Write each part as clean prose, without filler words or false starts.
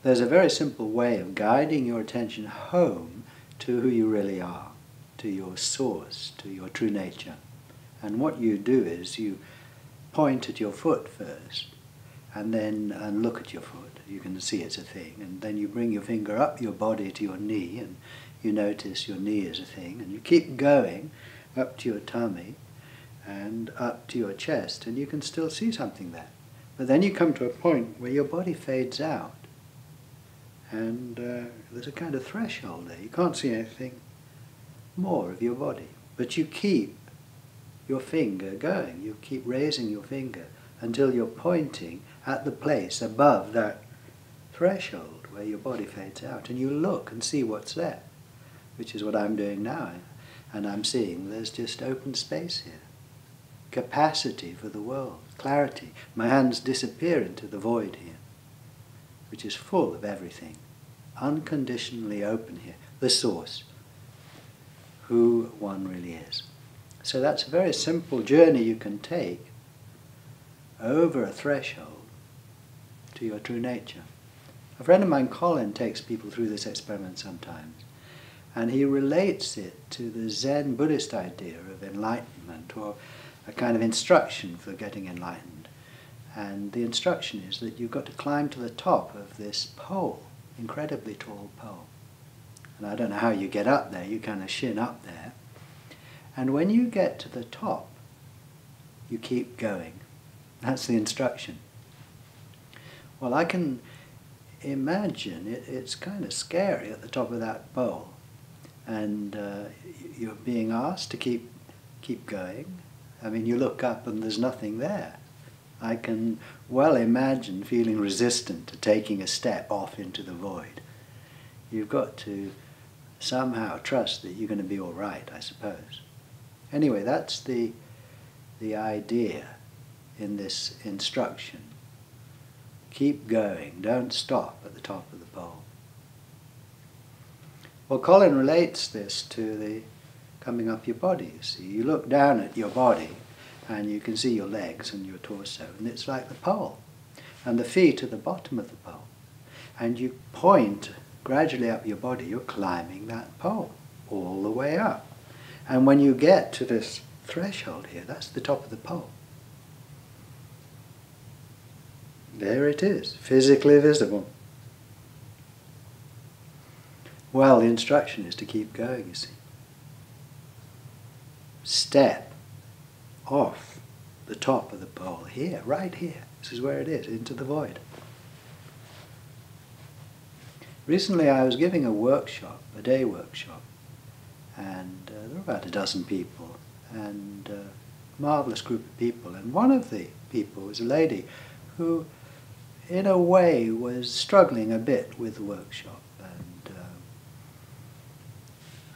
there's a very simple way of guiding your attention home to who you really are, to your source, to your true nature. And what you do is you point at your foot first, and then look at your foot. You can see it's a thing. And then you bring your finger up your body to your knee, and you notice your knee is a thing. And you keep going up to your tummy and up to your chest, and you can still see something there. But then you come to a point where your body fades out, and there's a kind of threshold there. You can't see anything more of your body, but you keep your finger going. You keep raising your finger until you're pointing at the place above that threshold where your body fades out, and you look and see what's there, which is what I'm doing now. And I'm seeing there's just open space here, capacity for the world, clarity. My hands disappear into the void here, which is full of everything, unconditionally open here, the source, who one really is. So that's a very simple journey you can take over a threshold to your true nature. A friend of mine, Colin, takes people through this experiment sometimes, and he relates it to the Zen Buddhist idea of enlightenment, or a kind of instruction for getting enlightened. And the instruction is that you've got to climb to the top of this pole, incredibly tall pole. And I don't know how you get up there, you kind of shin up there. And when you get to the top, you keep going. That's the instruction. Well, I can imagine it's kind of scary at the top of that pole. And you're being asked to keep going. I mean, you look up and there's nothing there. I can well imagine feeling resistant to taking a step off into the void. You've got to somehow trust that you're going to be all right, I suppose. Anyway, that's the idea in this instruction. Keep going, don't stop at the top of the pole. Well, Colin relates this to the coming up your body, you see. You look down at your body and you can see your legs and your torso, and it's like the pole. And the feet are the bottom of the pole. And you point gradually up your body, you're climbing that pole all the way up. And when you get to this threshold here, that's the top of the pole. There it is, physically visible. Well, the instruction is to keep going, you see. Step off the top of the pole here, right here. This is where it is, into the void. Recently I was giving a workshop, a day workshop, and there were about a dozen people, and a marvellous group of people. And one of the people was a lady who, in a way, was struggling a bit with the workshop. And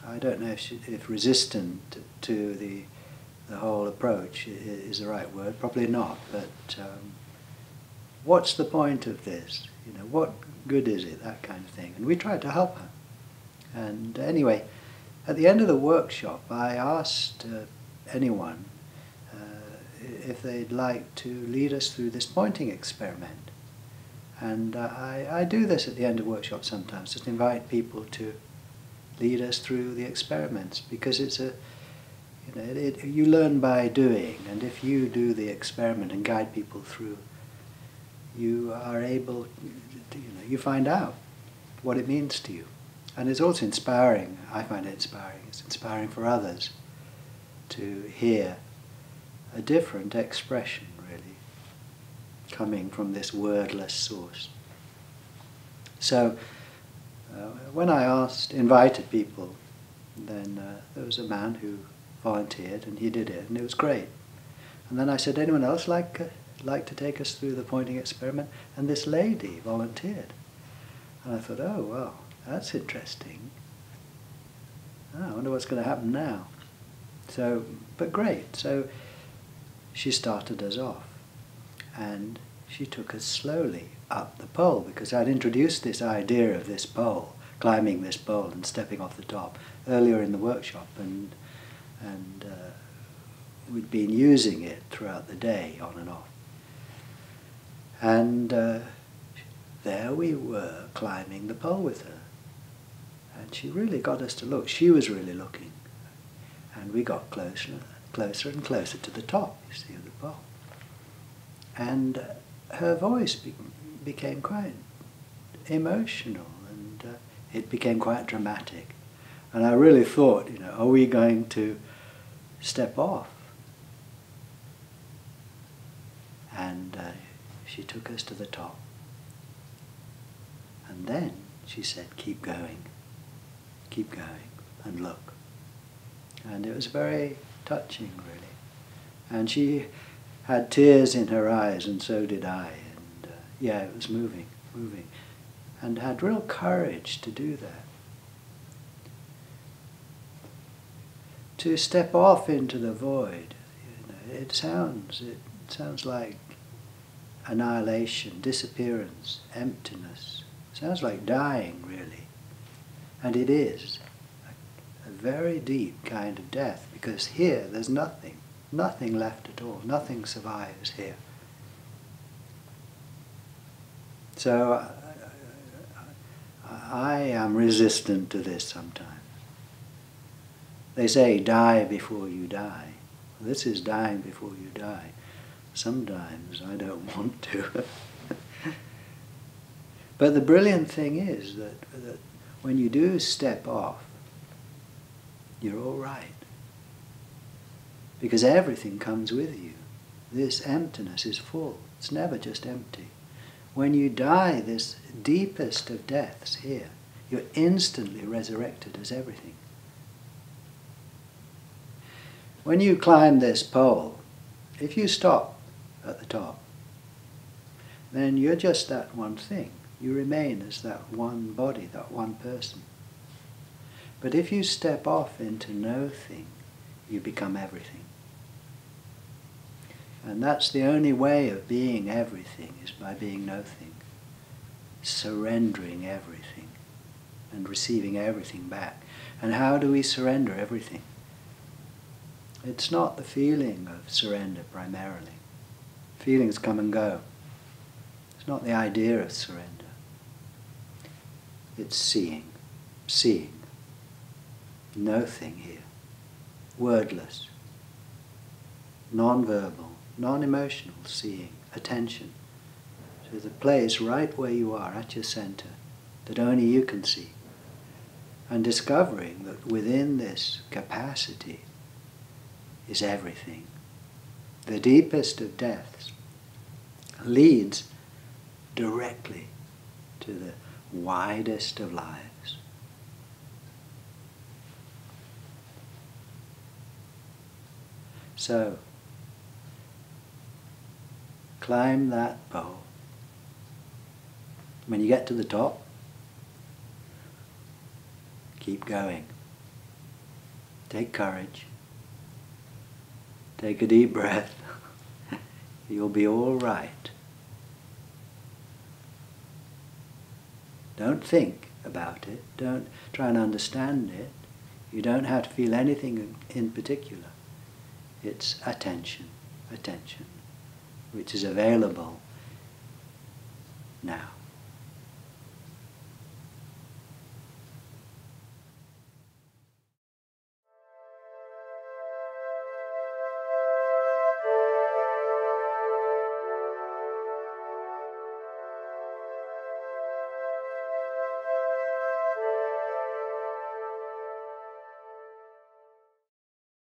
I don't know if resistant to the whole approach is the right word, probably not, but what's the point of this? You know, what good is it, that kind of thing. And we tried to help her. And anyway, at the end of the workshop, I asked anyone if they'd like to lead us through this pointing experiment. And I do this at the end of workshops sometimes, just invite people to lead us through the experiments, because it's a, you know, you learn by doing, and if you do the experiment and guide people through, you are able to, you know, you find out what it means to you. And it's also inspiring. I find it inspiring. It's inspiring for others to hear a different expression, really, coming from this wordless source. So when I invited people, then there was a man who volunteered, and he did it, and it was great. And then I said, anyone else like to take us through the pointing experiment? And this lady volunteered. And I thought, oh, well, that's interesting. Oh, I wonder what's going to happen now. So, but great. So she started us off, and she took us slowly up the pole, because I'd introduced this idea of this pole, climbing this pole and stepping off the top earlier in the workshop, and we'd been using it throughout the day, on and off. And there we were climbing the pole with her. And she really got us to look. She was really looking. And we got closer and closer to the top, you see, of the pole. And her voice became quite emotional, and it became quite dramatic. And I really thought, are we going to step off? And she took us to the top. And then she said, keep going, and look. And it was very touching, really. And she had tears in her eyes, and so did I. And yeah, it was moving, and had real courage to do that. To step off into the void, it sounds like annihilation, disappearance, emptiness. It sounds like dying, really. And it is a very deep kind of death, because here there's nothing left at all. Nothing survives here. So I am resistant to this sometimes. They say, die before you die. Well, this is dying before you die. Sometimes I don't want to. But the brilliant thing is that when you do step off, you're all right. Because everything comes with you. This emptiness is full. It's never just empty. When you die, this deepest of deaths here, you're instantly resurrected as everything. When you climb this pole, if you stop at the top, then you're just that one thing. You remain as that one body, that one person. But if you step off into no thing, you become everything. And that's the only way of being everything, is by being nothing. Surrendering everything and receiving everything back. And how do we surrender everything? It's not the feeling of surrender primarily. Feelings come and go. It's not the idea of surrender. It's seeing. Nothing here. Wordless. Non-verbal, non-emotional seeing. Attention to the place right where you are, at your center, that only you can see. And discovering that within this capacity is everything. The deepest of deaths leads directly to the widest of lives. So, climb that pole. When you get to the top, keep going. Take courage. Take a deep breath. You'll be all right. Don't think about it. Don't try and understand it. You don't have to feel anything in particular. It's attention, which is available now.